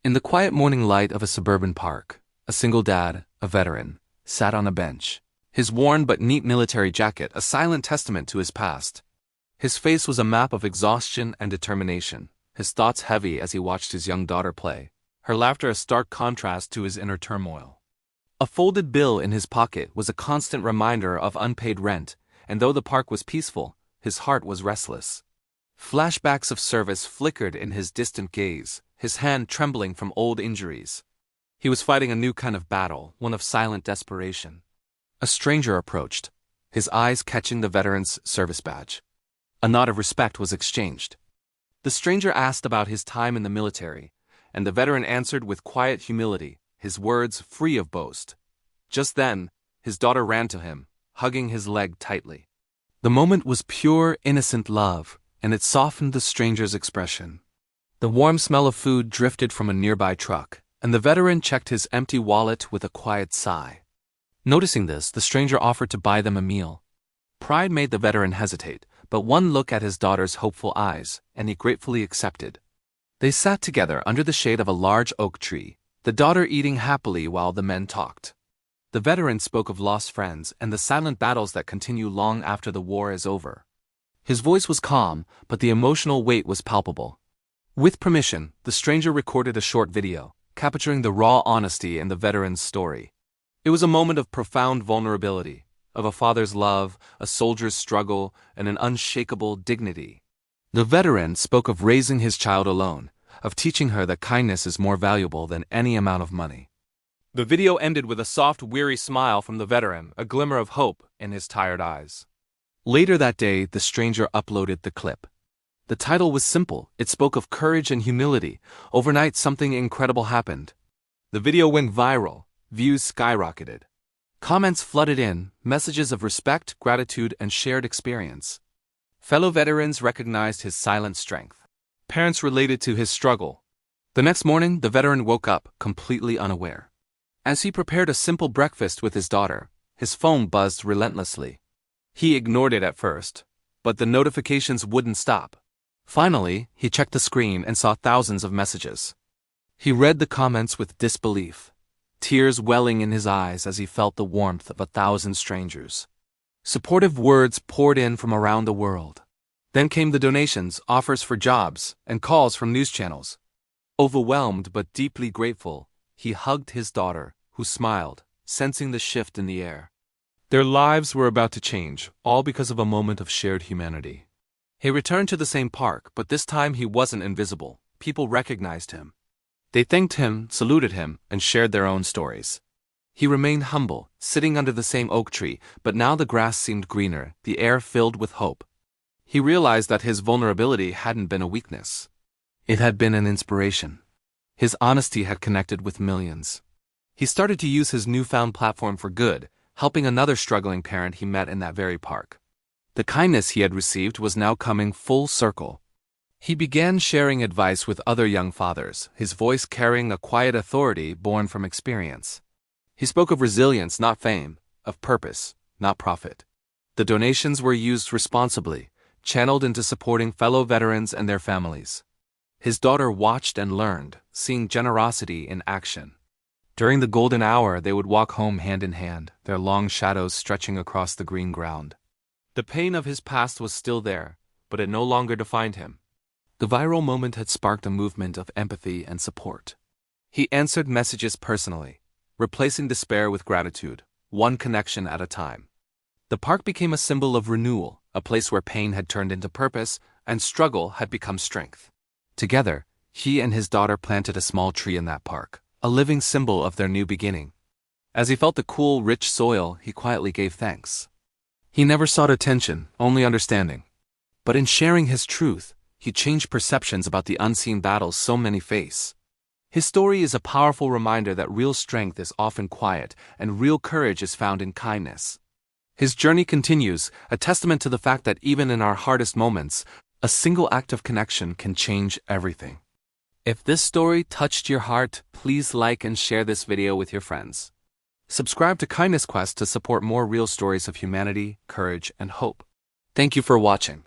In the quiet morning light of a suburban park, a single dad, a veteran, sat on a bench. His worn but neat military jacket a silent testament to his past. His face was a map of exhaustion and determination, his thoughts heavy as he watched his young daughter play, her laughter a stark contrast to his inner turmoil. A folded bill in his pocket was a constant reminder of unpaid rent, and though the park was peaceful, his heart was restless. Flashbacks of service flickered in his distant gaze, his hand trembling from old injuries. He was fighting a new kind of battle, one of silent desperation. A stranger approached, his eyes catching the veteran's service badge. A nod of respect was exchanged. The stranger asked about his time in the military, and the veteran answered with quiet humility, his words free of boast. Just then, his daughter ran to him, hugging his leg tightly. The moment was pure, innocent love, and it softened the stranger's expression. The warm smell of food drifted from a nearby truck, and the veteran checked his empty wallet with a quiet sigh. Noticing this, the stranger offered to buy them a meal. Pride made the veteran hesitate, but one look at his daughter's hopeful eyes, and he gratefully accepted. They sat together under the shade of a large oak tree, the daughter eating happily while the men talked. The veteran spoke of lost friends and the silent battles that continue long after the war is over. His voice was calm, but the emotional weight was palpable. With permission, the stranger recorded a short video, capturing the raw honesty in the veteran's story. It was a moment of profound vulnerability, of a father's love, a soldier's struggle, and an unshakable dignity. The veteran spoke of raising his child alone, of teaching her that kindness is more valuable than any amount of money. The video ended with a soft, weary smile from the veteran, a glimmer of hope in his tired eyes. Later that day, the stranger uploaded the clip. The title was simple. It spoke of courage and humility. Overnight, something incredible happened. The video went viral. Views skyrocketed. Comments flooded in, messages of respect, gratitude, and shared experience. Fellow veterans recognized his silent strength. Parents related to his struggle. The next morning, the veteran woke up, completely unaware. As he prepared a simple breakfast with his daughter, his phone buzzed relentlessly. He ignored it at first, but the notifications wouldn't stop. Finally, he checked the screen and saw thousands of messages. He read the comments with disbelief, tears welling in his eyes as he felt the warmth of 1,000 strangers. Supportive words poured in from around the world. Then came the donations, offers for jobs, and calls from news channels. Overwhelmed but deeply grateful, he hugged his daughter, who smiled, sensing the shift in the air. Their lives were about to change, all because of a moment of shared humanity. He returned to the same park, but this time he wasn't invisible. People recognized him. They thanked him, saluted him, and shared their own stories. He remained humble, sitting under the same oak tree, but now the grass seemed greener, the air filled with hope. He realized that his vulnerability hadn't been a weakness. It had been an inspiration. His honesty had connected with millions. He started to use his newfound platform for good, helping another struggling parent he met in that very park. The kindness he had received was now coming full circle. He began sharing advice with other young fathers, his voice carrying a quiet authority born from experience. He spoke of resilience, not fame, of purpose, not profit. The donations were used responsibly, channeled into supporting fellow veterans and their families. His daughter watched and learned, seeing generosity in action. During the golden hour, they would walk home hand in hand, their long shadows stretching across the green ground. The pain of his past was still there, but it no longer defined him. The viral moment had sparked a movement of empathy and support. He answered messages personally, replacing despair with gratitude, one connection at a time. The park became a symbol of renewal, a place where pain had turned into purpose and struggle had become strength. Together, he and his daughter planted a small tree in that park, a living symbol of their new beginning. As he felt the cool, rich soil, he quietly gave thanks. He never sought attention, only understanding. But in sharing his truth, he changed perceptions about the unseen battles so many face. His story is a powerful reminder that real strength is often quiet, and real courage is found in kindness. His journey continues, a testament to the fact that even in our hardest moments, a single act of connection can change everything. If this story touched your heart, please like and share this video with your friends. Subscribe to Kindness Quest to support more real stories of humanity, courage, and hope. Thank you for watching.